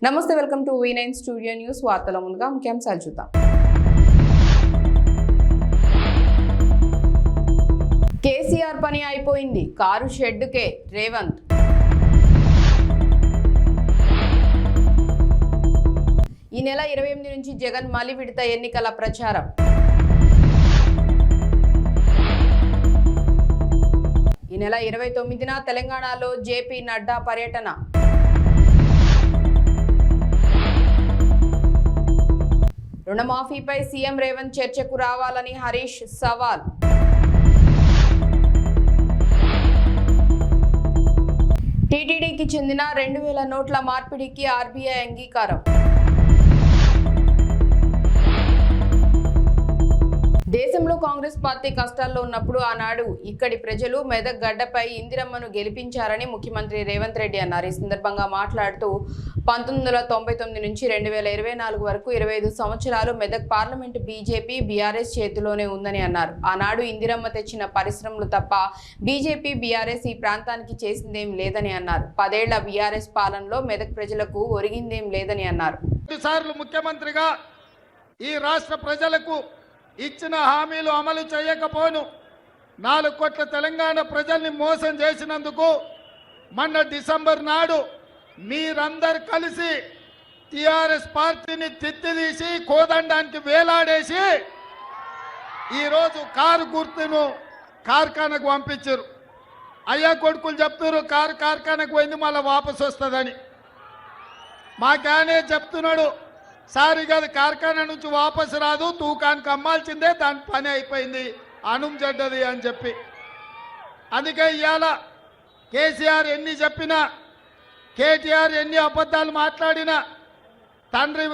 నమస్తే, welcome to V9 studio news. వార్తల ముందుగా ముఖ్యాంశాలు చూద్దాం. కేసీఆర్ పని అయిపోయింది, కారు షెడ్డుకే రేవంత్. ఈ నెల 28 నుంచి జగన్ మలి విడత ఎన్నికల ప్రచారం. ఈ నెల 29న తెలంగాణలో జేపీ నడ్డా పర్యటన. రుణమాఫీపై సీఎం రేవంత్ చర్చకు రావాలని హరీష్ సవాల్. టీటీడీకి చెందిన 2000 నోట్ల మార్పిడికి ఆర్బీఐ అంగీకారం. దేశంలో కాంగ్రెస్ పార్టీ కష్టాల్లో ఉన్నప్పుడు ఆనాడు ఇక్కడి ప్రజలు మెదక్ గడ్డపై ఇందిరమ్మను గెలిపించారని ముఖ్యమంత్రి రేవంత్ రెడ్డి అన్నారు. ఈ సందర్భంగా మాట్లాడుతూ 1999 నుంచి 2024 వరకు 25 సంవత్సరాలు మెదక్ పార్లమెంటు బీజేపీ బీఆర్ఎస్ చేతిలోనే ఉందని అన్నారు. ఆనాడు ఇందిరమ్మ తెచ్చిన పరిశ్రమలు తప్ప బీజేపీ బీఆర్ఎస్ ఈ ప్రాంతానికి చేసిందేం లేదని అన్నారు. 10 ఏళ్ల బీఆర్ఎస్ పాలనలో మెదక్ ప్రజలకు ఒరిగిందేం లేదని అన్నారు. ముఖ్యమంత్రిగా ఈ రాష్ట్ర ప్రజలకు ఇచ్చిన హామీలు అమలు చేయకపోను 4 కోట్ల తెలంగాణ ప్రజల్ని మోసం చేసినందుకు మొన్న డిసెంబర్ నాడు మీరందరు కలిసి టిఆర్ఎస్ పార్టీని తిత్తిదీసి కోదండానికి వేలాడేసి ఈరోజు కారు గుర్తును కార్ఖానకు పంపించారు. అయ్యా కొడుకులు చెప్తున్నారు కారు కార్ఖానకు పోయింది మళ్ళీ వాపసు వస్తుందని. మాకానే చెప్తున్నాడు, సారీ కాదు కార్ఖానా నుంచి వాపసు రాదు, తూకానికి అమ్మాల్సిందే, దాని పని అయిపోయింది, అనుం చెడ్డది అని చెప్పి. అందుకే ఇవాళ కేసీఆర్ ఎన్ని చెప్పినా, కేటీఆర్ ఎన్ని అబద్ధాలు మాట్లాడినా, తండ్రి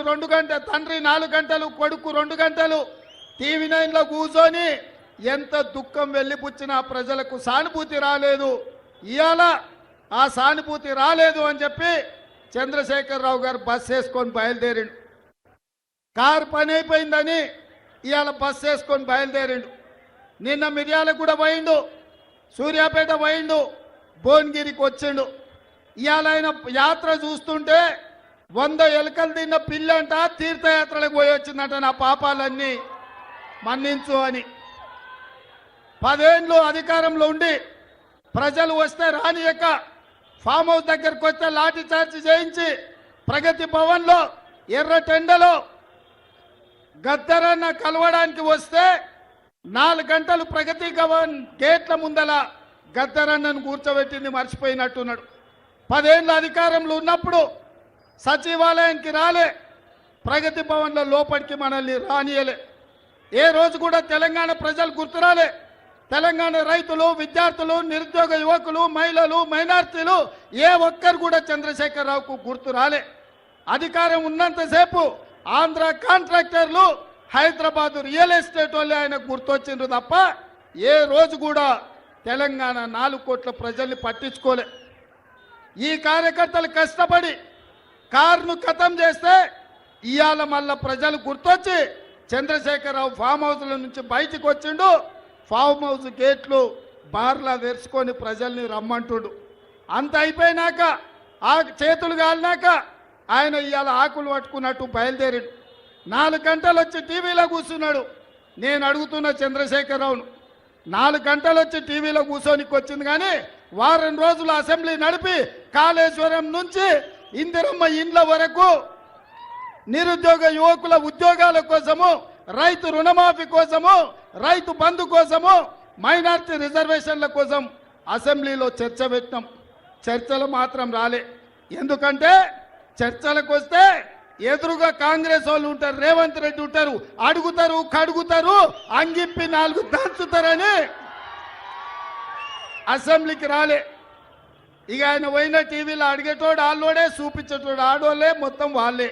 4 గంటలు కొడుకు 2 గంటలు TV9లో కూర్చొని ఎంత దుఃఖం వెళ్ళిపుచ్చినా ప్రజలకు సానుభూతి రాలేదు. ఇవాళ ఆ సానుభూతి రాలేదు అని చెప్పి చంద్రశేఖరరావు గారు బస్ వేసుకొని బయలుదేరిండు. కారు పని అయిపోయిందని ఇవాళ బస్ వేసుకొని బయలుదేరిండు. నిన్న మిర్యాలగూడ పోయిండు, సూర్యాపేట పోయిండు, భువనగిరికి వచ్చిండు. ఇవాళ ఆయన యాత్ర చూస్తుంటే 100 ఎలుకలు తిన్న పిల్లంట తీర్థయాత్రలకు పోయి వచ్చిందంట. నా పాపాలన్నీ మన్నించు అని. 10 ఏళ్ళు అధికారంలో ఉండి ప్రజలు వస్తే రానియక ఫామ్ హౌస్ దగ్గరకు వస్తే లాఠీ చార్జ్ చేయించి ప్రగతి భవన్లో ఎర్రటెండలో గద్దరన్న కలవడానికి వస్తే 4 గంటలు ప్రగతి భవన్ గేట్ల ముందల గద్దరన్నను కూర్చోబెట్టింది మర్చిపోయినట్టున్నాడు. 10 ఏళ్ళ అధికారంలో ఉన్నప్పుడు సచివాలయానికి రాలే, ప్రగతి భవన్లో లోపలికి మనల్ని రానియలే. ఏ రోజు కూడా తెలంగాణ ప్రజలు గుర్తురాలే. తెలంగాణ రైతులు, విద్యార్థులు, నిరుద్యోగ యువకులు, మహిళలు, మైనార్టీలు ఏ ఒక్కరు కూడా చంద్రశేఖరరావుకు గుర్తు రాలే. అధికారం ఉన్నంతసేపు ఆంధ్ర కాంట్రాక్టర్లు, హైదరాబాద్ రియల్ ఎస్టేట్ వాళ్ళు ఆయనకు గుర్తొచ్చిండ్రు తప్ప ఏ రోజు కూడా తెలంగాణ 4 కోట్ల ప్రజల్ని పట్టించుకోలే. ఈ కార్యకర్తలు కష్టపడి కారును ఖతం చేస్తే ఇవాళ మళ్ళా ప్రజలు గుర్తొచ్చి చంద్రశేఖరరావు ఫామ్ హౌస్ల నుంచి బయటకు వచ్చిండు. ఫామ్ హౌస్ గేట్లు బార్లా తెరుచుకొని ప్రజల్ని రమ్మంటుడు. అంత అయిపోయినాక ఆ చేతులు కాలినాక ఆయన ఇవాళ ఆకులు పట్టుకున్నట్టు బయలుదేరాడు. 4 గంటలు వచ్చి టీవీలో కూర్చున్నాడు. నేను అడుగుతున్న చంద్రశేఖరరావును, 4 గంటలు వచ్చి టీవీలో కూర్చోనికి వచ్చింది కానీ వారం రోజులు అసెంబ్లీ నడిపి కాళేశ్వరం నుంచి ఇందిరమ్మ ఇండ్ల వరకు నిరుద్యోగ యువకుల ఉద్యోగాల కోసము, రైతు రుణమాఫీ కోసము, రైతు బంధు కోసము, మైనార్టీ రిజర్వేషన్ల కోసం అసెంబ్లీలో చర్చ పెట్టినాం. చర్చలు మాత్రం రాలే. ఎందుకంటే చర్చలకు వస్తే ఎదురుగా కాంగ్రెస్ వాళ్ళు ఉంటారు, రేవంత్ రెడ్డి ఉంటారు, అడుగుతారు, కడుగుతారు, అంగిప్పి 4 దంచుతారని అసెంబ్లీకి రాలే. ఇక ఆయన పోయిన టీవీలో అడిగేటోడు ఆళ్ళోడే, చూపించేటోడు ఆడోళ్ళే, మొత్తం వాళ్ళే.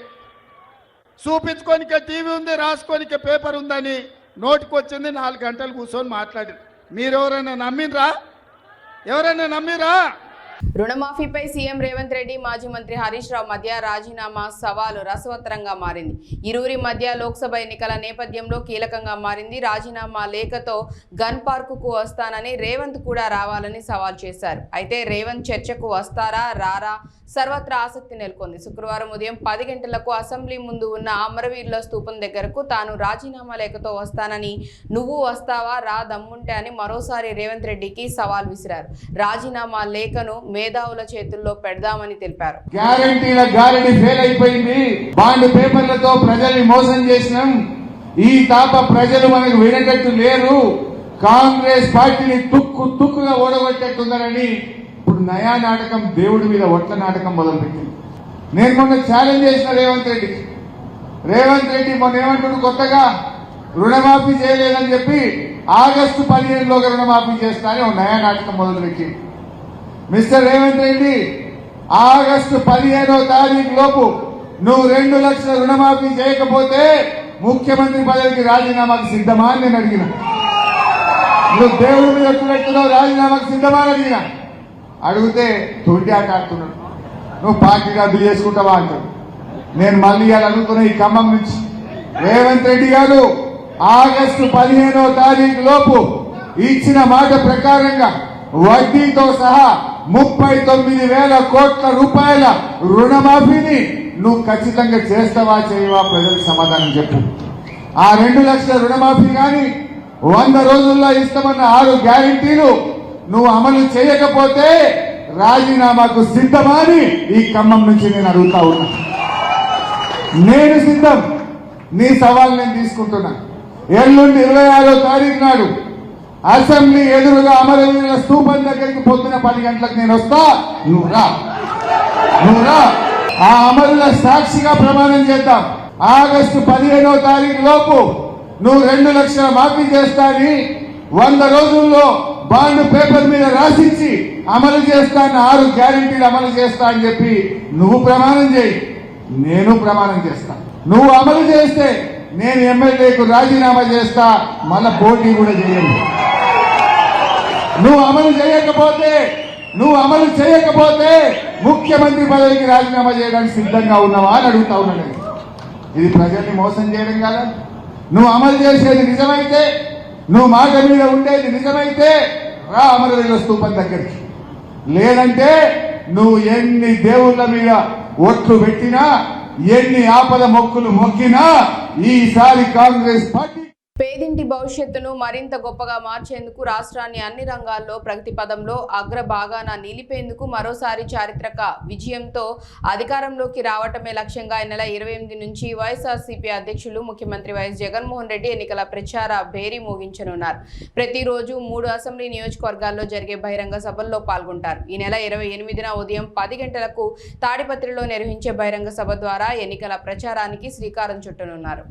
చూపించుకోనికే టీవీ ఉంది, రాసుకోనికే పేపర్ ఉందని నోటికొచ్చింది 4 గంటలు కూర్చొని మాట్లాడి. మీరెవరైనా నమ్మినరా? ఎవరైనా నమ్మిరా? రుణమాఫీపై సీఎం రేవంత్ రెడ్డి మాజీ మంత్రి హరీష్ రావు మధ్య రాజీనామా సవాలు రసవత్తరంగా మారింది. ఇరువురి మధ్య లోక్సభ ఎన్నికల నేపథ్యంలో కీలకంగా మారింది. రాజీనామా లేఖతో గన్ పార్కుకు వస్తానని రేవంత్ కూడా రావాలని సవాల్ చేశారు. అయితే రేవంత్ చర్చకు వస్తారా రారా సర్వత్రా ఆసక్తి నెలకొంది. శుక్రవారం ఉదయం 10 గంటలకు అసెంబ్లీ ముందు ఉన్న అమరవీరుల స్తూపం దగ్గరకు తాను రాజీనామా లేఖతో వస్తానని, నువ్వు వస్తావా రా దమ్ముంటే అని మరోసారి రేవంత్ రెడ్డికి సవాల్ విసిరారు. రాజీనామా లేఖను మేధావుల చేతుల్లో పెడదామని తెలిపారు. గ్యారంటీల గారడి ఫెయిల్ అయిపోయింది. బాండ్ పేపర్లతో ప్రజల్ని మోసం చేసినాం. ఈ తాప ప్రజలు మనకు వినేటట్టు లేరు. కాంగ్రెస్ పార్టీని తుక్కుగా ఓడగొట్టేట్టున్నారని ఇప్పుడు నయా నాటకం, దేవుడి మీద ఒట్ల నాటకం మొదలుపెట్టింది. నేను మొన్న ఛాలెంజ్ చేసిన రేవంత్ రెడ్డి మొన్న ఏమంటున్నాడు, కొత్తగా రుణమాఫీ చేయలేదని చెప్పి ఆగస్టు 15లోగా రుణమాఫీ చేస్తా అని ఒక నయా నాటకం మొదలుపెట్టింది. మిస్టర్ రేవంత్ రెడ్డి, ఆగస్టు 15వ తారీఖు లోపు నువ్వు 2 లక్షల రుణమాఫీ చేయకపోతే ముఖ్యమంత్రి పదవికి రాజీనామాకు సిద్ధమా అని నేను అడిగిన. నువ్వు దేవుడి మీద ఎట్టున్నావు, రాజీనామాకు సిద్ధమా అని అడిగిన. అడిగితే తొండి ఆట ఆడుతున్నాడు. నువ్వు పార్టీ రద్దు చేసుకుంటావా అంటాడు. నేను మళ్ళీ ఇలా అడుగుతున్నా ఈ ఖమ్మం నుంచి, రేవంత్ రెడ్డి గారు ఆగస్టు 15వ తారీఖు లోపు ఇచ్చిన మాట ప్రకారంగా వడ్డీతో సహా 39,000 కోట్ల రూపాయల రుణమాఫీని నువ్వు ఖచ్చితంగా చేస్తావా చేయవా ప్రజలకు సమాధానం చెప్పు. ఆ 2 లక్షల రుణమాఫీ కానీ 100 రోజుల్లో ఇస్తామన్న 6 గ్యారంటీలు నువ్వు అమలు చేయకపోతే రాజీనామాకు సిద్ధమా అని ఈ ఖమ్మం నుంచి నేను అడుగుతా ఉన్నా. నేను సిద్ధం. నీ సవాల్ నేను తీసుకుంటున్నా. ఎల్లుండి 26వ తారీఖు నాడు అసెంబ్లీ ఎదురుగా అమరవీరుల స్తూపం దగ్గరికి పొద్దున 10 గంటలకు నేను వస్తా. నువ్వు రా. ఆ అమరుల సాక్షిగా ప్రమాణం చేద్దాం. ఆగస్టు 15వ తారీఖు లోపు నువ్వు 2 లక్షల మాఫీ చేస్తా అని 100 రోజుల్లో బాండ్ పేపర్ మీద రాసిచ్చి అమలు చేస్తా అని 6 గ్యారంటీలు అమలు చేస్తా అని చెప్పి నువ్వు ప్రమాణం చేయి, నేను ప్రమాణం చేస్తా. నువ్వు అమలు చేస్తే నేను ఎమ్మెల్యేకు రాజీనామా చేస్తా, మళ్ళా పోటీ కూడా చేయండి. నువ్వు అమలు చేయకపోతే ముఖ్యమంత్రి పదవికి రాజీనామా చేయడానికి సిద్ధంగా ఉన్నావా అని అడుగుతా ఉన్నాను. ఇది ప్రజల్ని మోసం చేయడం కాదా? నువ్వు అమలు చేసేది నిజమైతే, నువ్వు మాట మీద ఉండేది నిజమైతే రా అమరవీరుల స్తూపం దగ్గరికి. లేదంటే నువ్వు ఎన్ని దేవుళ్ళ మీద ఒట్లు పెట్టినా, ఎన్ని ఆపద మొక్కులు మొక్కినా ఈసారి కాంగ్రెస్ పార్టీ పేదింటి భవిష్యత్తును మరింత గొప్పగా మార్చేందుకు రాష్ట్రాన్ని అన్ని రంగాల్లో ప్రగతి పదంలో అగ్రభాగాన నిలిపేందుకు మరోసారి చారిత్రక విజయంతో అధికారంలోకి రావటమే లక్ష్యంగా ఈ నెల 28 నుంచి వైఎస్ఆర్సీపీ అధ్యక్షులు ముఖ్యమంత్రి వైఎస్ జగన్మోహన్ రెడ్డి ఎన్నికల ప్రచార భేరీ మోగించనున్నారు. ప్రతిరోజు 3 అసెంబ్లీ నియోజకవర్గాల్లో జరిగే బహిరంగ సభల్లో పాల్గొంటారు. ఈ నెల 28న ఉదయం 10 గంటలకు తాడిపత్రిలో నిర్వహించే బహిరంగ సభ ద్వారా ఎన్నికల ప్రచారానికి శ్రీకారం చుట్టనున్నారు.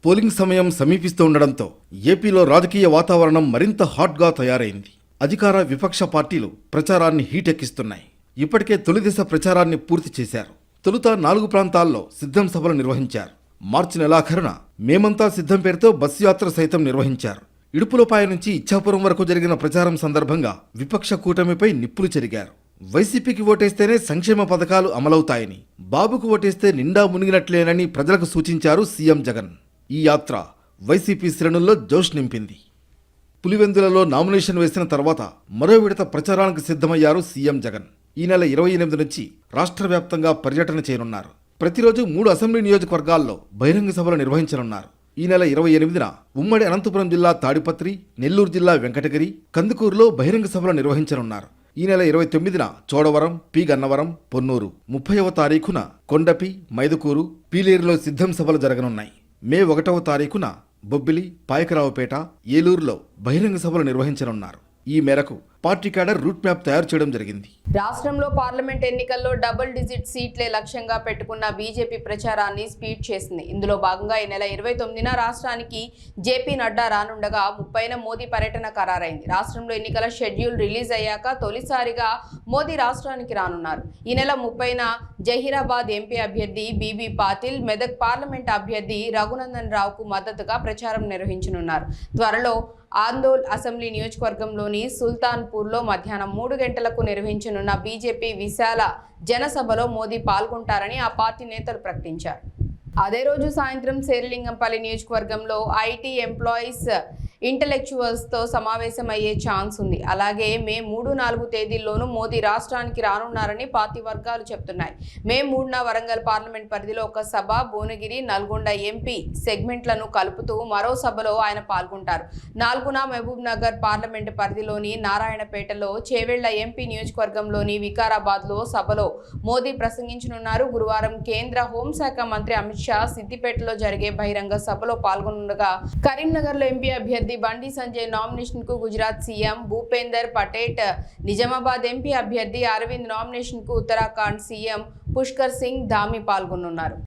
పోలింగ్ సమయం సమీపిస్తూ ఉండడంతో ఏపీలో రాజకీయ వాతావరణం మరింత హాట్గా తయారైంది. అధికార విపక్ష పార్టీలు ప్రచారాన్ని హీటెక్కిస్తున్నాయి. ఇప్పటికే తొలి దశ ప్రచారాన్ని పూర్తి చేశారు. తొలుత 4 ప్రాంతాల్లో సిద్ధం సభలు నిర్వహించారు. మార్చి నెలాఖరున మేమంతా సిద్ధం పేరుతో బస్సు యాత్ర సైతం నిర్వహించారు. ఇడుపులపాయ నుంచి ఇచ్చాపురం వరకు జరిగిన ప్రచారం సందర్భంగా విపక్ష కూటమిపై నిప్పులు చెరిగారు. వైసీపీకి ఓటేస్తేనే సంక్షేమ పథకాలు అమలవుతాయని, బాబుకు ఓటేస్తే నిండా మునిగినట్లేనని ప్రజలకు సూచించారు సీఎం జగన్. ఈ యాత్ర వైసీపీ శ్రేణుల్లో జోష్ నింపింది. పులివెందులలో నామినేషన్ వేసిన తర్వాత మరో విడత ప్రచారానికి సిద్ధమయ్యారు సీఎం జగన్. ఈ నెల 28 నుంచి రాష్ట్ర వ్యాప్తంగా పర్యటన చేయనున్నారు. ప్రతిరోజు 3 అసెంబ్లీ నియోజకవర్గాల్లో బహిరంగ సభలు నిర్వహించనున్నారు. ఈ నెల 28న ఉమ్మడి అనంతపురం జిల్లా తాడిపత్రి, నెల్లూరు జిల్లా వెంకటగిరి, కందుకూరులో బహిరంగ సభలు నిర్వహించనున్నారు. ఈ నెల 29న చోడవరం, పి గన్నవరం, పొన్నూరు, 30వ తారీఖున కొండపి, మైదుకూరు, పీలేరులో సిద్ధం సభలు జరగనున్నాయి. మే 1వ తారీఖున బొబ్బిలి, పాయకరావుపేట, ఏలూరులో బహిరంగ సభలు నిర్వహించనున్నారు. ఈ మేరకు పార్టీ క్యాడర్ రూట్ మ్యాప్ తయారు చేయడం జరిగింది. రాష్ట్రంలో పార్లమెంట్ ఎన్నికల్లో డబుల్ డిజిట్ సీట్లే లక్ష్యంగా పెట్టుకున్న బీజేపీ ప్రచారాన్ని స్పీడ్ చేసింది. ఇందులో భాగంగా ఈ నెల 29న రాష్ట్రానికి జేపీ నడ్డా రానుండగా 30న మోదీ పర్యటన ఖరారైంది. రాష్ట్రంలో ఎన్నికల షెడ్యూల్ రిలీజ్ అయ్యాక తొలిసారిగా మోదీ రాష్ట్రానికి రానున్నారు. ఈ నెల 30న జహీరాబాద్ ఎంపీ అభ్యర్థి బీబీ పాటిల్, మెదక్ పార్లమెంట్ అభ్యర్థి రఘునందన్ రావుకు మద్దతుగా ప్రచారం నిర్వహించనున్నారు. త్వరలో ఆందోళ్ అసెంబ్లీ నియోజకవర్గంలోని సుల్తాన్ బహదూర్పూర్లో మధ్యాహ్నం 3 గంటలకు నిర్వహించనున్న బీజేపీ విశాల జనసభలో మోదీ పాల్గొంటారని ఆ పార్టీ నేతలు ప్రకటించారు. అదే రోజు సాయంత్రం శేరిలింగంపల్లి నియోజకవర్గంలో ఐటీ ఎంప్లాయీస్ ఇంటెలెక్చువల్స్తో సమావేశమయ్యే ఛాన్స్ ఉంది. అలాగే మే 3-4 తేదీల్లోనూ మోదీ రాష్ట్రానికి రానున్నారని పార్టీ వర్గాలు చెప్తున్నాయి. మే 3న వరంగల్ పార్లమెంట్ పరిధిలో ఒక సభ, భువనగిరి, నల్గొండ ఎంపీ సెగ్మెంట్లను కలుపుతూ మరో సభలో ఆయన పాల్గొంటారు. 4న మహబూబ్ నగర్ పార్లమెంట్ పరిధిలోని నారాయణపేటలో, చేవెళ్ల ఎంపీ నియోజకవర్గంలోని వికారాబాద్లో సభలో మోదీ ప్రసంగించనున్నారు. గురువారం కేంద్ర హోంశాఖ మంత్రి అమిత్ షా సిద్దిపేటలో జరిగే బహిరంగ సభలో పాల్గొనగా కరీంనగర్లో ఎంపీ అభ్యర్థి బండి సంజయ్ నామినేషన్ కు గుజరాత్ సీఎం భూపేందర్ పటేల్, నిజామాబాద్ ఎంపీ అభ్యర్థి అరవింద్ నామినేషన్ కు ఉత్తరాఖండ్ సీఎం పుష్కర్ సింగ్ ధామి పాల్గొనున్నారు.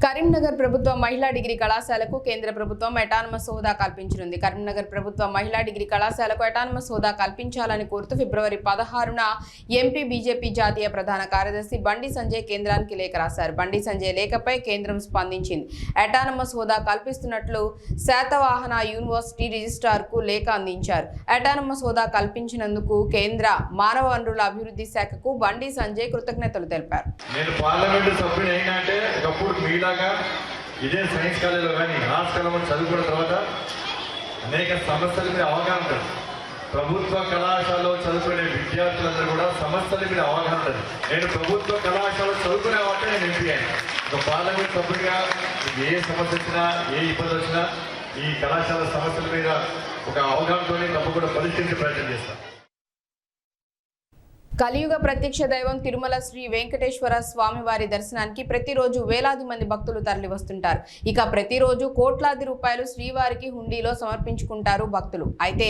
కరీంనగర్ ప్రభుత్వ మహిళా డిగ్రీ కళాశాలకు కేంద్ర ప్రభుత్వం అటానమస్ హోదా కల్పించనుంది. కరీంనగర్ ప్రభుత్వ మహిళా డిగ్రీ కళాశాలకు అటానమస్ హోదా కల్పించాలని కోరుతూ ఫిబ్రవరి 16న ఎంపీ బీజేపీ జాతీయ ప్రధాన కార్యదర్శి బండి సంజయ్ కేంద్రానికి లేఖ రాశారు. బండి సంజయ్ లేఖపై కేంద్రం స్పందించింది. అటానమస్ హోదా కల్పిస్తున్నట్లు శాతవాహన యూనివర్సిటీ రిజిస్ట్రార్కు లేఖ అందించారు. అటానమస్ హోదా కల్పించినందుకు కేంద్ర మానవ వనరుల అభివృద్ధి శాఖకు బండి సంజయ్ కృతజ్ఞతలు తెలిపారు. ఇదే సైన్స్ కాలేజీలో కానీ ఆర్ట్స్ కాలేజీలో చదువుకున్న తర్వాత అనేక సమస్యల మీద అవగాహన ఉంటుంది. ప్రభుత్వ కళాశాలలో చదువుకునే విద్యార్థులందరూ కూడా సమస్యల మీద అవగాహన ఉంటుంది. నేను ప్రభుత్వ కళాశాలలో చదువుకునే వాటి నేను ఎంపీ అయ్యాను. ఒక పార్లమెంట్ సభ్యుడిగా ఏ సమస్య వచ్చినా, ఏ ఇబ్బంది వచ్చినా ఈ కళాశాల సమస్యల మీద ఒక అవగాహనతోనే తప్పకుండా పరిష్కరించే ప్రయత్నం చేస్తాను. కలియుగ ప్రత్యక్ష దైవం తిరుమల శ్రీ వెంకటేశ్వర స్వామి వారి దర్శనానికి ప్రతిరోజు వేలాది మంది భక్తులు తరలి వస్తుంటారు. ఇక ప్రతిరోజు కోట్లాది రూపాయలు శ్రీవారికి హుండీలో సమర్పించుకుంటారు భక్తులు. అయితే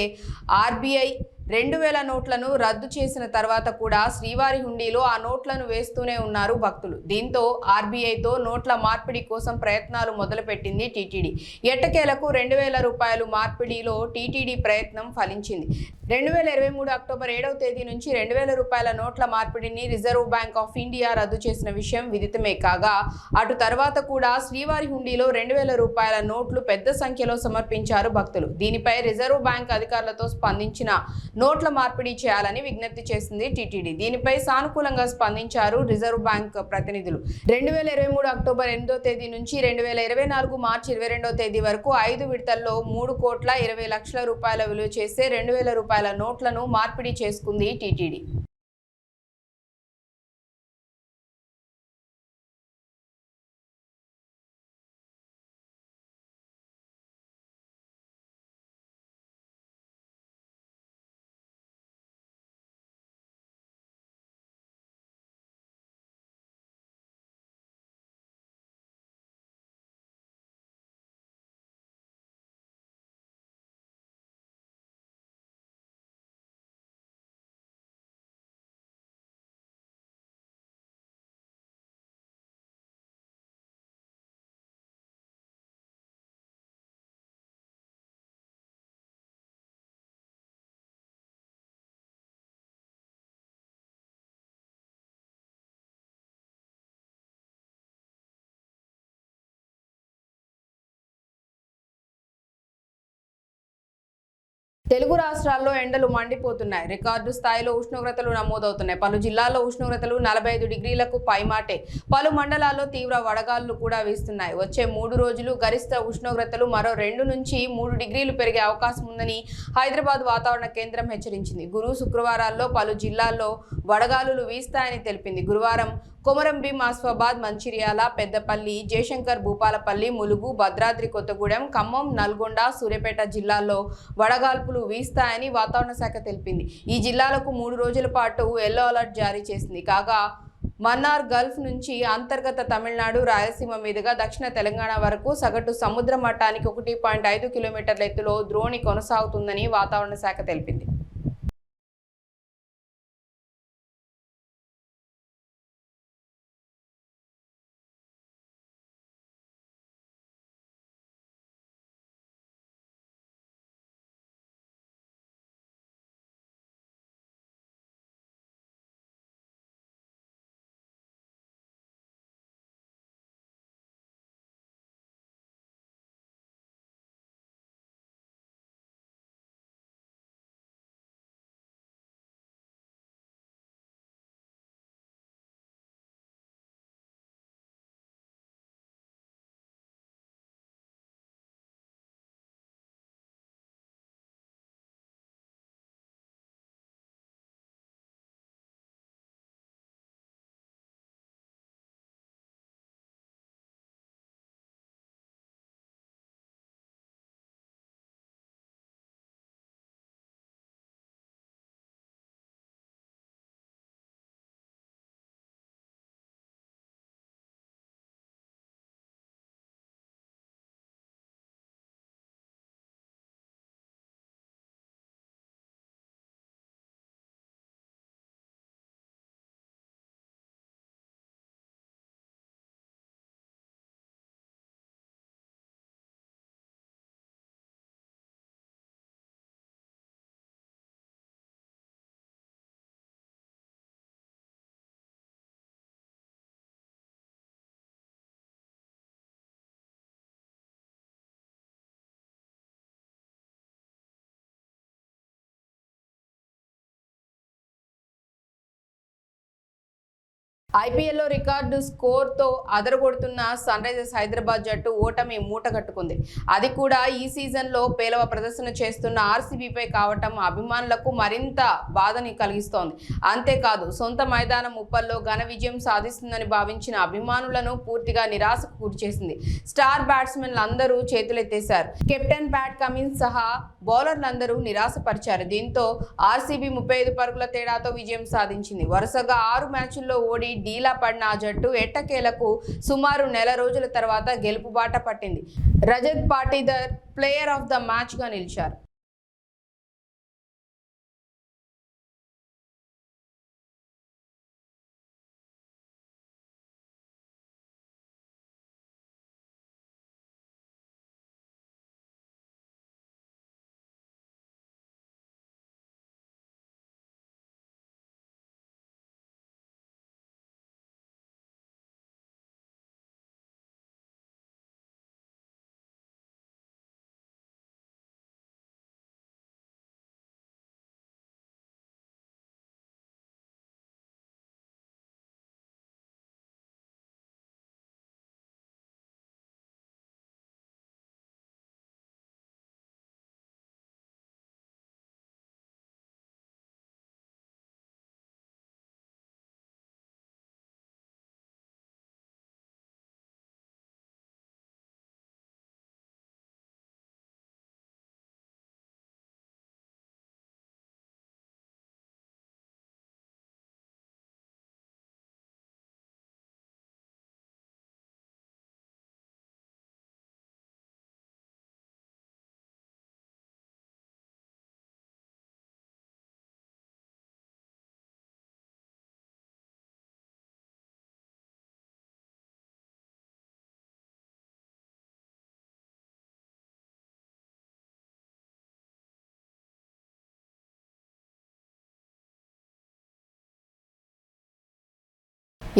ఆర్బీఐ 2000 నోట్లను రద్దు చేసిన తర్వాత కూడా శ్రీవారి హుండీలో ఆ నోట్లను వేస్తూనే ఉన్నారు భక్తులు. దీంతో ఆర్బీఐతో నోట్ల మార్పిడి కోసం ప్రయత్నాలు మొదలుపెట్టింది టీటీడీ. ఎట్టకేలకు 2000 రూపాయలు మార్పిడిలో టీటీడీ ప్రయత్నం ఫలించింది. 2023 అక్టోబర్ 7వ తేదీ నుంచి 2000 రూపాయల నోట్ల మార్పిడిని రిజర్వ్ బ్యాంక్ ఆఫ్ ఇండియా రద్దు చేసిన విషయం విదితమే కాగా, అటు తర్వాత కూడా శ్రీవారి హుండీలో 2000 రూపాయల నోట్లు పెద్ద సంఖ్యలో సమర్పించారు భక్తులు. దీనిపై రిజర్వ్ బ్యాంక్ అధికారులతో స్పందించిన నోట్ల మార్పిడి చేయాలని విజ్ఞప్తి చేసింది టీటీడీ. దీనిపై సానుకూలంగా స్పందించారు రిజర్వ్ బ్యాంక్ ప్రతినిధులు. 2023 అక్టోబర్ 8వ తేదీ నుంచి 2024 మార్చి 22వ తేదీ వరకు 5 విడతల్లో 3,20,00,000 రూపాయల విలువ చేసే 2000 రూపాయల నోట్లను మార్పిడి చేసుకుంది టీటీడీ. తెలుగు రాష్ట్రాల్లో ఎండలు మండిపోతున్నాయి. రికార్డు స్థాయిలో ఉష్ణోగ్రతలు నమోదవుతున్నాయి. పలు జిల్లాల్లో ఉష్ణోగ్రతలు 45 డిగ్రీలకు పైమాటే. పలు మండలాల్లో తీవ్ర వడగాళ్లు కూడా వీస్తున్నాయి. వచ్చే 3 రోజులు గరిష్ట ఉష్ణోగ్రతలు మరో 2 నుంచి 3 డిగ్రీలు పెరిగే అవకాశం ఉందని హైదరాబాద్ వాతావరణ కేంద్రం హెచ్చరించింది. గురు శుక్రవారాల్లో పలు జిల్లాల్లో వడగాలులు వీస్తాయని తెలిపింది. గురువారం కొమరంభీం, ఆసిఫాబాద్, మంచిర్యాల, పెద్దపల్లి, జయశంకర్, భూపాలపల్లి, ములుగు, భద్రాద్రి కొత్తగూడెం, ఖమ్మం, నల్గొండ, సూర్యాపేట జిల్లాల్లో వడగాల్పులు వీస్తాయని వాతావరణ శాఖ తెలిపింది. ఈ జిల్లాలకు 3 రోజుల పాటు ఎల్లో అలర్ట్ జారీ చేసింది. కాగా మన్నార్ గల్ఫ్ నుంచి అంతర్గత తమిళనాడు, రాయలసీమ మీదుగా దక్షిణ తెలంగాణ వరకు సగటు సముద్ర మట్టానికి 1.5 కిలోమీటర్ల ఎత్తులో ద్రోణి కొనసాగుతుందని వాతావరణ శాఖ తెలిపింది. ఐపీఎల్లో రికార్డు స్కోర్తో అదరగొడుతున్న సన్ రైజర్స్ హైదరాబాద్ జట్టు ఓటమి మూటగట్టుకుంది. అది కూడా ఈ సీజన్లో పేలవ ప్రదర్శన చేస్తున్న ఆర్సీబీపై కావటం అభిమానులకు మరింత బాధని కలిగిస్తోంది. అంతేకాదు సొంత మైదానం ఉప్పల్లో ఘన విజయం సాధిస్తుందని భావించిన అభిమానులను పూర్తిగా నిరాశకు గురిచేసింది. స్టార్ బ్యాట్స్మెన్లు అందరూ చేతులెత్తేశారు. కెప్టెన్ ప్యాట్ కమిన్స్ సహా బౌలర్లందరూ నిరాశపరిచారు. దీంతో ఆర్సీబీ 35 పరుగుల తేడాతో విజయం సాధించింది. వరుసగా 6 మ్యాచ్ల్లో ఓడి డీలా పడిన ఆ జట్టు ఎట్టకేలకు సుమారు నెల రోజుల తర్వాత గెలుపు బాట పట్టింది. Rajat Patidar player of the match గా నిలిచారు.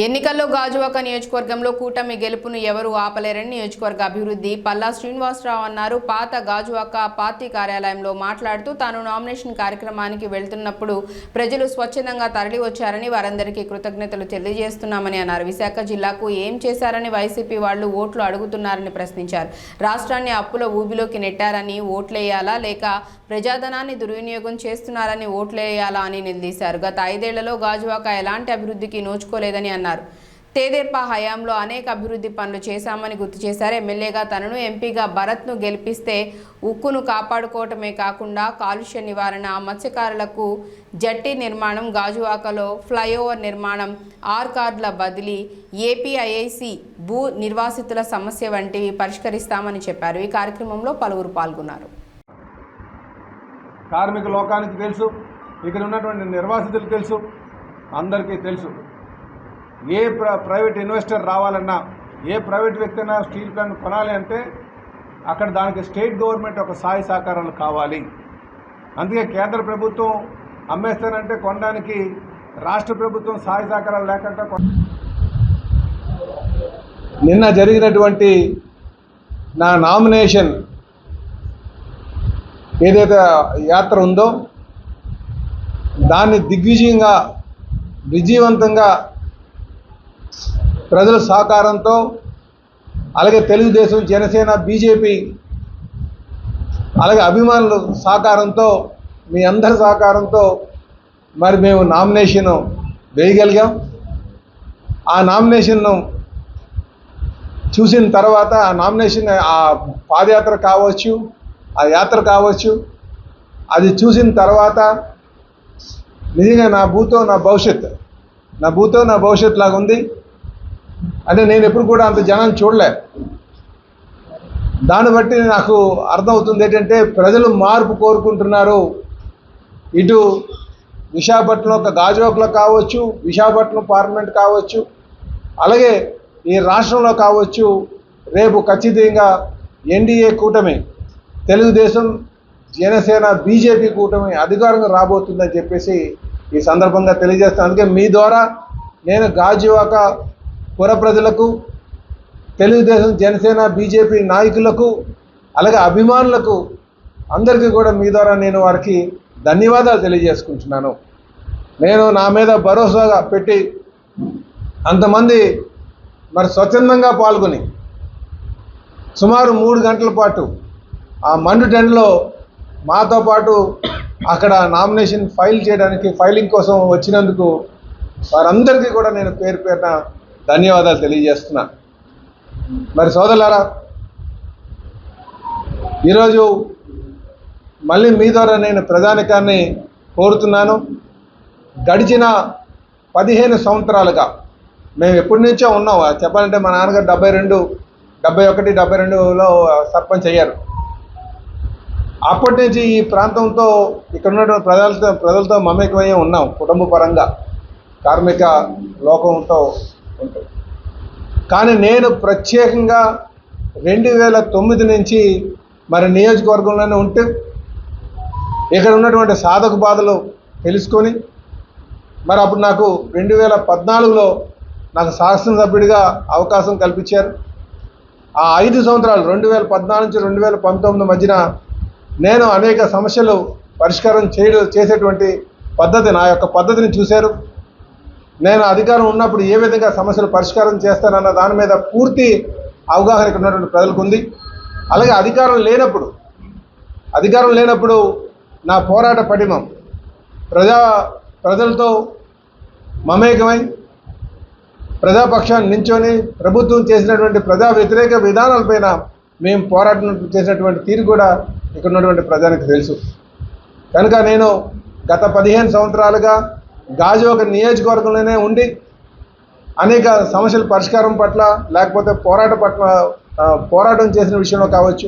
ఎన్నికల్లో గాజువాక నియోజకవర్గంలో కూటమి గెలుపును ఎవరూ ఆపలేరని నియోజకవర్గ అభివృద్ధి పల్లా శ్రీనివాసరావు అన్నారు. పాత గాజువాక పార్టీ కార్యాలయంలో మాట్లాడుతూ తాను నామినేషన్ కార్యక్రమానికి వెళ్తున్నప్పుడు ప్రజలు స్వచ్ఛందంగా తరలి వచ్చారని వారందరికీ కృతజ్ఞతలు తెలియజేస్తున్నామని అన్నారు. విశాఖ జిల్లాకు ఏం చేశారని వైసీపీ వాళ్లు ఓట్లు అడుగుతున్నారని ప్రశ్నించారు. రాష్ట్రాన్ని అప్పుల ఊబిలోకి నెట్టారని ఓట్లేయాలా లేక ప్రజాధనాన్ని దుర్వినియోగం చేస్తున్నారని ఓట్లేయాలా అని నిలదీశారు. గత 5 ఏళ్లలో గాజువాక ఎలాంటి అభివృద్ధికి నోచుకోలేదని అన్నారు. తేదేపా హయాంలో అనేక అభివృద్ధి పనులు చేశామని గుర్తు చేశారు. ఎమ్మెల్యేగా తనను, ఎంపీగా భరత్ను గెలిపిస్తే ఉక్కును కాపాడుకోవటమే కాకుండా కాలుష్య నివారణ, మత్స్యకారులకు జట్టి నిర్మాణం, గాజువాకలో ఫ్లైఓవర్ నిర్మాణం, ఆర్ కార్డుల బదిలీ, ఏపీఐఐసి భూ నిర్వాసితుల సమస్య వంటివి పరిష్కరిస్తామని చెప్పారు. ఈ కార్యక్రమంలో పలువురు పాల్గొన్నారు. కార్మిక లోకానికి తెలుసు, ఇక్కడ ఉన్నటువంటి నిర్వాసితులకు తెలుసు, అందరికీ తెలుసు. ఏ ప్రైవేట్ ఇన్వెస్టర్ రావాలన్నా, ఏ ప్రైవేట్ వ్యక్తి అయినా స్టీల్ ప్లాంట్ కొనాలి అంటే అక్కడ దానికి స్టేట్ గవర్నమెంట్ ఒక సహాయ సహకారాలు కావాలి. అందుకే కేంద్ర ప్రభుత్వం అమ్మేస్తానంటే కొనడానికి రాష్ట్ర ప్రభుత్వం సహాయ సహకారాలు లేకుండా నిన్న జరిగినటువంటి నా నామినేషన్ ఏదైతే యాత్ర ఉందో దాన్ని దిగ్విజయంగా విజయవంతంగా ప్రజల సహకారంతో, అలాగే తెలుగుదేశం, జనసేన, బీజేపీ, అలాగే అభిమానుల సహకారంతో, మీ అందరి సహకారంతో మరి మేము నామినేషన్ వేయగలిగాం. ఆ నామినేషన్ను చూసిన తర్వాత ఆ నామినేషన్, ఆ పాదయాత్ర కావచ్చు, ఆ యాత్ర కావచ్చు, అది చూసిన తర్వాత నిజంగా నా భూతో నా భవిష్యత్ లాగా ఉంది. అంటే నేను ఎప్పుడు కూడా అంత జనాన్ని చూడలే. దాన్ని బట్టి నాకు అర్థమవుతుంది ఏంటంటే ప్రజలు మార్పు కోరుకుంటున్నారు. ఇటు విశాఖపట్నంలో ఒక గాజువాకలో కావచ్చు, విశాఖపట్నం పార్లమెంట్ కావచ్చు, అలాగే ఈ రాష్ట్రంలో కావచ్చు, రేపు ఖచ్చితంగా ఎన్డీఏ కూటమి, తెలుగుదేశం, జనసేన, బీజేపీ కూటమి అధికారంగా రాబోతుందని చెప్పేసి ఈ సందర్భంగా తెలియజేస్తాను. అందుకే మీ ద్వారా నేను గాజువాక పుర ప్రజలకు, తెలుగుదేశం, జనసేన, బీజేపీ నాయకులకు, అలాగే అభిమానులకు అందరికీ కూడా మీ ద్వారా నేను వారికి ధన్యవాదాలు తెలియజేసుకుంటున్నాను. నేను నా మీద భరోసాగా పెట్టి అంతమంది మరి స్వచ్ఛందంగా పాల్గొని సుమారు 3 గంటల పాటు ఆ మండు టెంట్లో మాతో పాటు అక్కడ నామినేషన్ ఫైలింగ్ కోసం వచ్చినందుకు వారందరికీ కూడా నేను పేరు పేరున ధన్యవాదాలు తెలియజేస్తున్నా. మరి సోదరులారా, ఈరోజు మళ్ళీ మీ ద్వారా నేను ప్రజానికాన్ని కోరుతున్నాను. గడిచిన 15 సంవత్సరాలుగా మేము ఎప్పటి నుంచో ఉన్నాం. చెప్పాలంటే మా నాన్నగారు 72లో సర్పంచ్ అయ్యారు. అప్పటి నుంచి ఈ ప్రాంతంతో ఇక్కడ ఉన్నటువంటి ప్రజలతో మమేకమయ్యే ఉన్నాం. కుటుంబ పరంగా కార్మిక లోకంతో ఉంటాం. కానీ నేను ప్రత్యేకంగా 2009 నుంచి మరి నియోజకవర్గంలోనే ఉంటూ ఇక్కడ ఉన్నటువంటి సాధక బాధలు తెలుసుకొని మరి అప్పుడు నాకు 2014లో నాకు శాసనసభ్యుడిగా అవకాశం కల్పించారు. ఆ 5 సంవత్సరాలు 2014 నుంచి 2019 మధ్యన నేను అనేక సమస్యలు పరిష్కారం చేసేటువంటి నా యొక్క పద్ధతిని చూశారు. నేను అధికారం ఉన్నప్పుడు ఏ విధంగా సమస్యలు పరిష్కారం చేస్తానన్న దాని మీద పూర్తి అవగాహన ఇక్కడ ఉన్నటువంటి ప్రజలకు ఉంది. అలాగే అధికారం లేనప్పుడు నా పోరాట పటిమం ప్రజలతో మమేకమై ప్రజాపక్షాన్ని నించొని ప్రభుత్వం చేసినటువంటి ప్రజా వ్యతిరేక విధానాలపైన మేము పోరాటం చేసినటువంటి తీరు కూడా ఇక్కడ ఉన్నటువంటి ప్రజానికి తెలుసు. కనుక నేను గత 15 సంవత్సరాలుగా గాజువాక నియోజకవర్గంలోనే ఉండి అనేక సమస్యల పరిష్కారం పట్ల లేకపోతే పోరాటం చేసిన విషయంలో కావచ్చు,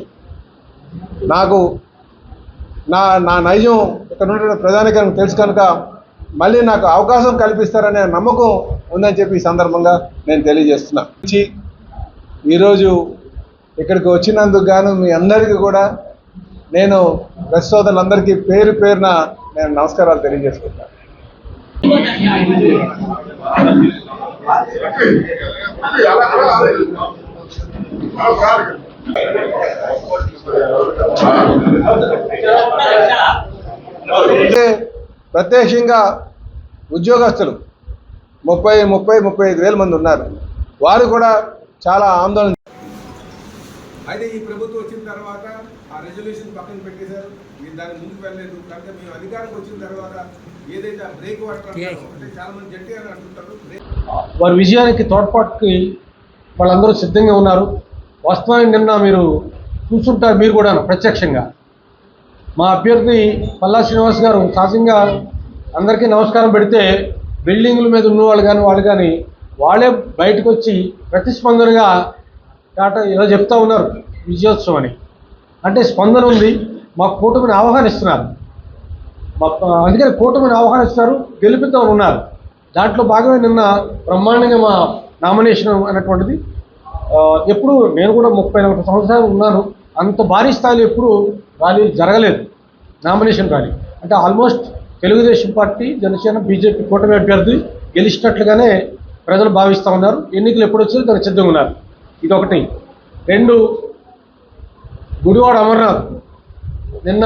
నాకు నా నైజం ఇక్కడ ఉన్నటువంటి ప్రజానికానికి తెలుసు. కనుక మళ్ళీ నాకు అవకాశం కల్పిస్తారనే నమ్మకం ఉందని చెప్పి ఈ సందర్భంగా నేను తెలియజేస్తున్నా. ఈరోజు ఇక్కడికి వచ్చినందుకు గాను మీ అందరికీ కూడా నేను ప్రెస్ సోదరులందరికీ పేరు పేరున నేను నమస్కారాలు తెలియజేసుకుంటాను. ప్రత్యక్షంగా ఉద్యోగస్తులు 35 వేల మంది ఉన్నారు. వారు కూడా చాలా ఆందోళన. అయితే ఈ ప్రభుత్వం వచ్చిన తర్వాత ఆ రెజల్యూషన్ పక్కన పెట్టేశారు. మీరు దాన్ని ముందుకు వెళ్ళలేదు. కనుక మేము అధికారంకి వచ్చిన తర్వాత ఏదైతే ఆ బ్రేక్ వాటర్ అంటే చాలా మంది జట్టి అని అంటుంటారు. వారి విజయానికి తోడ్పాటుకి వాళ్ళందరూ సిద్ధంగా ఉన్నారు. వాస్తవానికి నిన్న మీరు చూస్తుంటారు, మీరు కూడా ప్రత్యక్షంగా మా అభ్యర్థి పల్లా శ్రీనివాస్ గారు సహజంగా అందరికీ నమస్కారం పెడితే బిల్డింగుల మీద ఉన్నవాళ్ళు కానీ వాళ్ళే బయటకు వచ్చి ప్రతిస్పందనగా ఇలా చెప్తా ఉన్నారు విజయోత్సవం అని. అంటే స్పందన ఉంది, మా కూటమిని ఆహ్వానిస్తున్నారు. అందుకని కూటమిని ఆహ్వానిస్తున్నారు, గెలిపిద్దామని ఉన్నారు. దాంట్లో భాగమే నిన్న బ్రహ్మాండంగా మా నామినేషన్ అనేటువంటిది ఎప్పుడు నేను కూడా 34 సంవత్సరాలు ఉన్నాను, అంత భారీ స్థాయిలో ఎప్పుడు ర్యాలీ జరగలేదు. నామినేషన్ ర్యాలీ అంటే almost Telugu Desam party, Janasena, BJP కూటమి అభ్యర్థి గెలిచినట్లుగానే ప్రజలు భావిస్తూ ఉన్నారు. ఎన్నికలు ఎప్పుడు వచ్చారో దానికి సిద్ధంగా ఉన్నారు. ఇదొకటి. 2, గుడివాడ అమర్నాథ్ నిన్న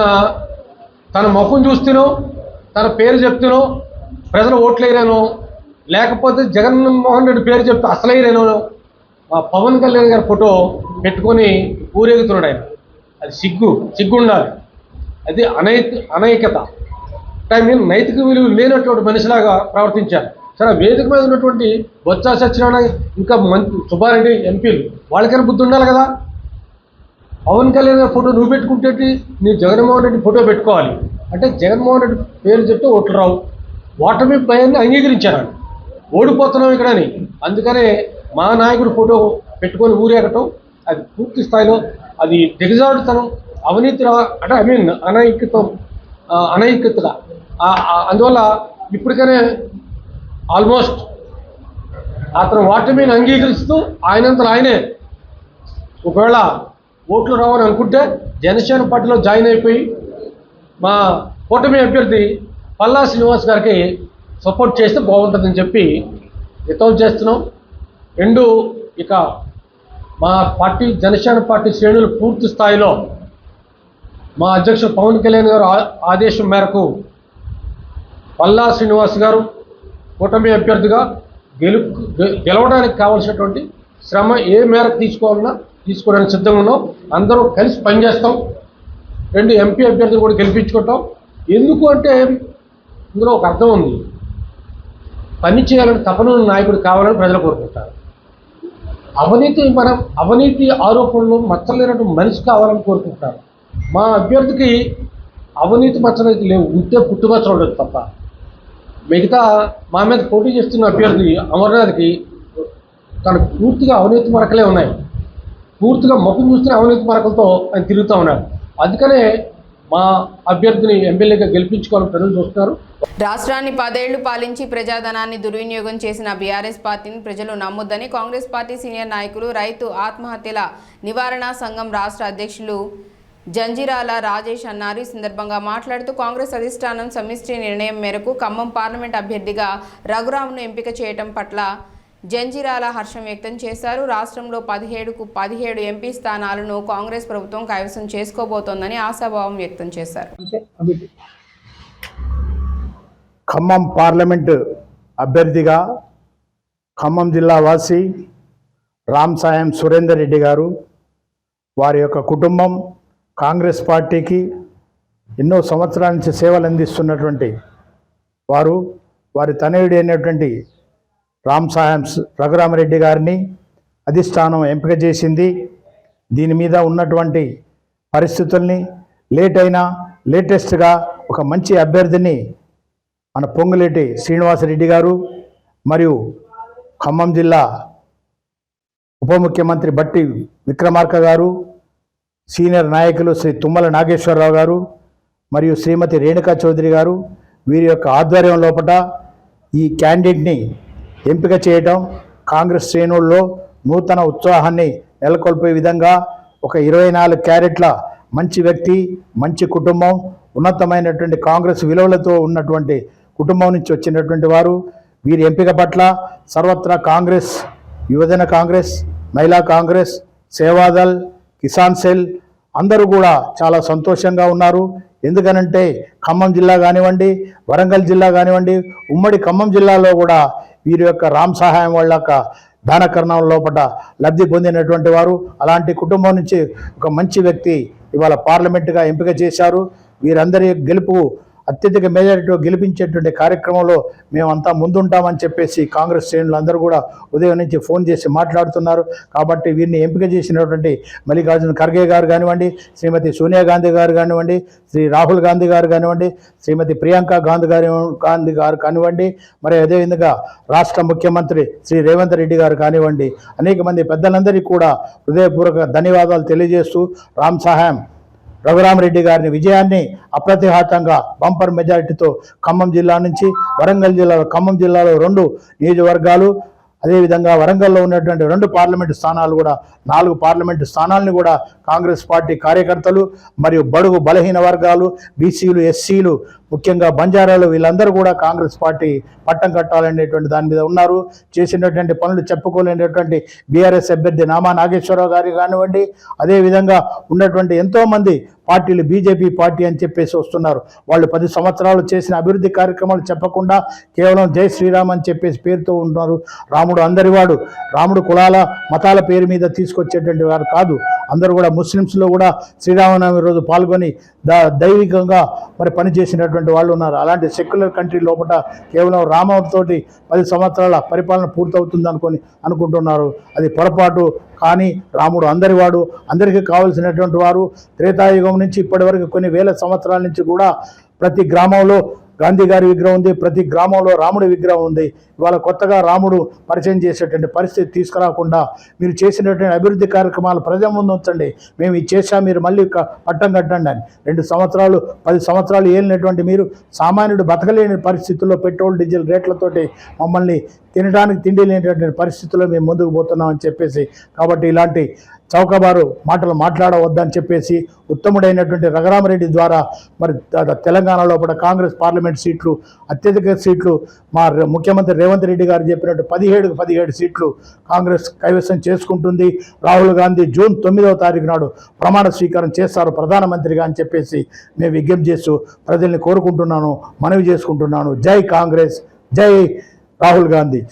తన ముఖం చూస్తేనో తన పేరు చెప్తేనో ప్రజలు ఓట్లేరానో, లేకపోతే జగన్మోహన్ రెడ్డి పేరు చెప్తే అసలైరేనో మా పవన్ కళ్యాణ్ గారి ఫోటో పెట్టుకొని ఊరేగుతున్నాడు ఆయన. అది సిగ్గు ఉండాలి. అది అనైకత. నైతిక విలువ లేనటువంటి మనిషిలాగా ప్రవర్తించారు. సరే, వేదిక మీద ఉన్నటువంటి బొత్స సత్యనారాయణ ఇంకా సుబ్బారెడ్డి ఎంపీలు వాళ్ళకైనా బుద్ధి ఉండాలి కదా. పవన్ కళ్యాణ్ ఫోటో నువ్వు పెట్టుకుంటే నీ జగన్మోహన్ రెడ్డి ఫోటో పెట్టుకోవాలి. అంటే జగన్మోహన్ రెడ్డి పేరు చెప్తే ఓట్లు రావు. ఓటమి భయాన్ని అంగీకరించారు. ఓడిపోతున్నాం ఇక్కడని. అందుకనే మా నాయకుడు ఫోటో పెట్టుకొని ఊరేగటం అది పూర్తి స్థాయిలో అది దిగజాడుతనం, అవినీతి అంటే అనైక్యతగా. అందువల్ల ఇప్పటికనే ఆల్మోస్ట్ అతను ఓటమిని అంగీకరిస్తూ ఆయనంతలో ఆయనే ఒకవేళ ఓట్లు రావని అనుకుంటే జనసేన పార్టీలో జాయిన్ అయిపోయి మా కూటమి అభ్యర్థి పల్లా శ్రీనివాస్ గారికి సపోర్ట్ చేస్తే బాగుంటుందని చెప్పి హితవు చేస్తున్నాం. 2, ఇక మా పార్టీ జనసేన పార్టీ శ్రేణులు పూర్తి స్థాయిలో మా అధ్యక్షుడు పవన్ కళ్యాణ్ గారు ఆదేశం మేరకు పల్లా శ్రీనివాస్ గారు కూటమి అభ్యర్థిగా గెలవడానికి కావాల్సినటువంటి శ్రమ ఏ మేరకు తీసుకోవాలన్నా తీసుకోవడానికి సిద్ధంగా ఉన్నాం. అందరూ కలిసి పనిచేస్తాం. 2 ఎంపీ అభ్యర్థులు కూడా గెలిపించుకుంటాం. ఎందుకు అంటే ఇందులో ఒక అర్థం ఉంది. పని చేయాలని తపన నాయకుడు కావాలని ప్రజలు కోరుకుంటారు. అవినీతి ఆరోపణలు మచ్చలేనటువంటి మనిషి కావాలని కోరుకుంటారు. మా అభ్యర్థికి అవినీతి మచ్చలు అయితే లేవు, ఉంటే పుట్టుమచ్చలు ఉండదు తప్ప. మిగతా మా మీద పోటీ చేస్తున్న అభ్యర్థి అమర్నాథ్కి తనకు పూర్తిగా అవినీతి మరకలే ఉన్నాయి. పూర్తిగా మొక్కం చూస్తున్న అవినీతి మరకలతో ఆయన తిరుగుతూ ఉన్నారు. అందుకనే మా అభ్యర్థిని ఎమ్మెల్యేగా గెలిపించుకోవాలని ప్రజలు చూస్తున్నారు. రాష్ట్రాన్ని 10 ఏళ్లు పాలించి ప్రజాధనాన్ని దుర్వినియోగం చేసిన బీఆర్ఎస్ పార్టీని ప్రజలు నమ్మొద్దని కాంగ్రెస్ పార్టీ సీనియర్ నాయకులు రైతు ఆత్మహత్యల నివారణ సంఘం రాష్ట్ర అధ్యక్షులు జంజిరాల రాజేష్ అన్నారు. ఈ సందర్భంగా మాట్లాడుతూ కాంగ్రెస్ అధిష్టానం సమిష్టి నిర్ణయం మేరకు ఖమ్మం పార్లమెంట్ అభ్యర్థిగా రఘురామ్ను ఎంపిక చేయడం పట్ల జంజిరాల హర్షం వ్యక్తం చేశారు. రాష్ట్రంలో 17కు 17 ఎంపీ స్థానాలను కాంగ్రెస్ ప్రభుత్వం కైవసం చేసుకోబోతోందని ఆశాభావం వ్యక్తం చేశారు. ఖమ్మం పార్లమెంటు అభ్యర్థిగా ఖమ్మం జిల్లా వాసి రామ్ సాయం సురేందర్ రెడ్డి గారు, వారి యొక్క కుటుంబం కాంగ్రెస్ పార్టీకి ఎన్నో సంవత్సరాల నుంచి సేవలు అందిస్తున్నటువంటి వారు, వారి తనయుడు అయినటువంటి రామ్ సాయం రఘురామరెడ్డి గారిని అధిష్టానం ఎంపిక చేసింది. దీని మీద ఉన్నటువంటి పరిస్థితుల్ని లేటెస్ట్గా ఒక మంచి అభ్యర్థిని మన పొంగులేటి శ్రీనివాసరెడ్డి గారు మరియు ఖమ్మం జిల్లా ఉప ముఖ్యమంత్రి బట్టి విక్రమార్క గారు, సీనియర్ నాయకులు శ్రీ తుమ్మల నాగేశ్వరరావు గారు మరియు శ్రీమతి రేణుకా చౌదరి గారు, వీరి యొక్క ఆధ్వర్యం లోపల ఈ క్యాండిడేట్ని ఎంపిక చేయటం కాంగ్రెస్ శ్రేణుల్లో నూతన ఉత్సాహాన్ని నెలకొల్పే విధంగా ఒక 24 క్యారెట్ల మంచి వ్యక్తి, మంచి కుటుంబం, ఉన్నతమైనటువంటి కాంగ్రెస్ విలువలతో ఉన్నటువంటి కుటుంబం నుంచి వచ్చినటువంటి వారు. వీరి ఎంపిక పట్ల సర్వత్రా కాంగ్రెస్, యువజన కాంగ్రెస్, మహిళా కాంగ్రెస్, సేవాదల్, కిసాన్ సెల్ అందరూ కూడా చాలా సంతోషంగా ఉన్నారు. ఎందుకనంటే ఖమ్మం జిల్లా కానివ్వండి, వరంగల్ జిల్లా కానివ్వండి, ఉమ్మడి ఖమ్మం జిల్లాలో కూడా వీరి యొక్క రామ్ సహాయం వాళ్ళ యొక్క దానకరణం లోపల లబ్ధి పొందినటువంటి వారు. అలాంటి కుటుంబం నుంచి ఒక మంచి వ్యక్తి ఇవాళ పార్లమెంటుగా ఎంపిక చేశారు. వీరందరి గెలుపు అత్యధిక మెజారిటీతో గెలిపించేటువంటి కార్యక్రమంలో మేమంతా ముందుంటామని చెప్పేసి కాంగ్రెస్ శ్రేణులు అందరూ కూడా ఉదయం నుంచి ఫోన్ చేసి మాట్లాడుతున్నారు. కాబట్టి వీరిని ఎంపిక చేసినటువంటి మల్లికార్జున ఖర్గే గారు కానివ్వండి, శ్రీమతి సోనియా గాంధీ గారు కానివ్వండి, శ్రీ రాహుల్ గాంధీ గారు కానివ్వండి, శ్రీమతి ప్రియాంక గాంధీ గారు కానివ్వండి, మరి అదేవిధంగా రాష్ట్ర ముఖ్యమంత్రి శ్రీ రేవంత్ రెడ్డి గారు కానివ్వండి, అనేక మంది పెద్దలందరికీ కూడా హృదయపూర్వక ధన్యవాదాలు తెలియజేస్తూ రామ్ సహాయం రఘురామరెడ్డి గారిని విజయాన్ని అప్రతిహతంగా బంపర్ మెజారిటీతో ఖమ్మం జిల్లా నుంచి ఖమ్మం జిల్లాలో 2 నియోజకవర్గాలు, అదేవిధంగా వరంగల్లో ఉన్నటువంటి 2 పార్లమెంటు స్థానాలు కూడా 4 పార్లమెంటు స్థానాలను కూడా కాంగ్రెస్ పార్టీ కార్యకర్తలు మరియు బడుగు బలహీన వర్గాలు, బీసీలు, ఎస్సీలు, ముఖ్యంగా బంజారాలు వీళ్ళందరూ కూడా కాంగ్రెస్ పార్టీ పట్టం కట్టాలనేటువంటి దాని మీద ఉన్నారు. చేసినటువంటి పనులు చెప్పుకోలేనటువంటి బీఆర్ఎస్ అభ్యర్థి నామా నాగేశ్వరరావు గారి కానివ్వండి, అదేవిధంగా ఉన్నటువంటి ఎంతోమంది పార్టీలు బీజేపీ పార్టీ అని చెప్పేసి వస్తున్నారు. వాళ్ళు 10 సంవత్సరాలు చేసిన అభివృద్ధి కార్యక్రమాలు చెప్పకుండా కేవలం జై శ్రీరామ్ అని చెప్పేసి పేరుతో ఉంటున్నారు. రాముడు అందరివాడు, రాముడు కులాల మతాల పేరు మీద తీసుకొచ్చేటువంటి వారు కాదు. అందరూ కూడా ముస్లిమ్స్లో కూడా శ్రీరామనవమి రోజు పాల్గొని దైవికంగా మరి పనిచేసినటువంటి వాళ్ళు ఉన్నారు. అలాంటి సెక్యులర్ కంట్రీ లోపల కేవలం రామతోటి 10 సంవత్సరాల పరిపాలన పూర్తవుతుంది అనుకుంటున్నారు. అది పొరపాటు. కానీ రాముడు అందరివాడు, అందరికీ కావలసినటువంటి వారు. త్రేతాయుగం నుంచి ఇప్పటి వరకు కొన్ని వేల సంవత్సరాల నుంచి కూడా ప్రతి గ్రామంలో గాంధీ గారి విగ్రహం ఉంది, ప్రతి గ్రామంలో రాముడి విగ్రహం ఉంది. ఇవాళ కొత్తగా రాముడు పరిచయం చేసేటువంటి పరిస్థితి తీసుకురాకుండా మీరు చేసినటువంటి అభివృద్ధి కార్యక్రమాలు ప్రజల ముందు ఉంచండి. మేము ఇది చేశాం, మీరు మళ్ళీ పట్టం కట్టండి అని. 2 సంవత్సరాలు 10 సంవత్సరాలు ఏలినటువంటి మీరు సామాన్యుడు బతకలేని పరిస్థితుల్లో పెట్రోల్ డీజిల్ రేట్లతోటి మమ్మల్ని తినడానికి తిండి లేనటువంటి పరిస్థితుల్లో మేము ముందుకు పోతున్నామని చెప్పేసి, కాబట్టి ఇలాంటి చౌకబారు మాటలు మాట్లాడవద్దని చెప్పేసి ఉత్తముడైనటువంటి రఘురామరెడ్డి ద్వారా మరి తెలంగాణ లోపల కాంగ్రెస్ పార్లమెంట్ సీట్లు అత్యధిక సీట్లు మా ముఖ్యమంత్రి రేవంత్ రెడ్డి గారు చెప్పినట్టు 17కు 17 సీట్లు కాంగ్రెస్ కైవసం చేసుకుంటుంది. రాహుల్ గాంధీ జూన్ 9వ తారీఖు నాడు ప్రమాణ స్వీకారం చేస్తారు ప్రధానమంత్రిగా అని చెప్పేసి మేము విజ్ఞప్తి చేస్తూ ప్రజల్ని కోరుకుంటున్నాను, మనవి చేసుకుంటున్నాను. జై కాంగ్రెస్, జై రాహుల్ గాంధీ.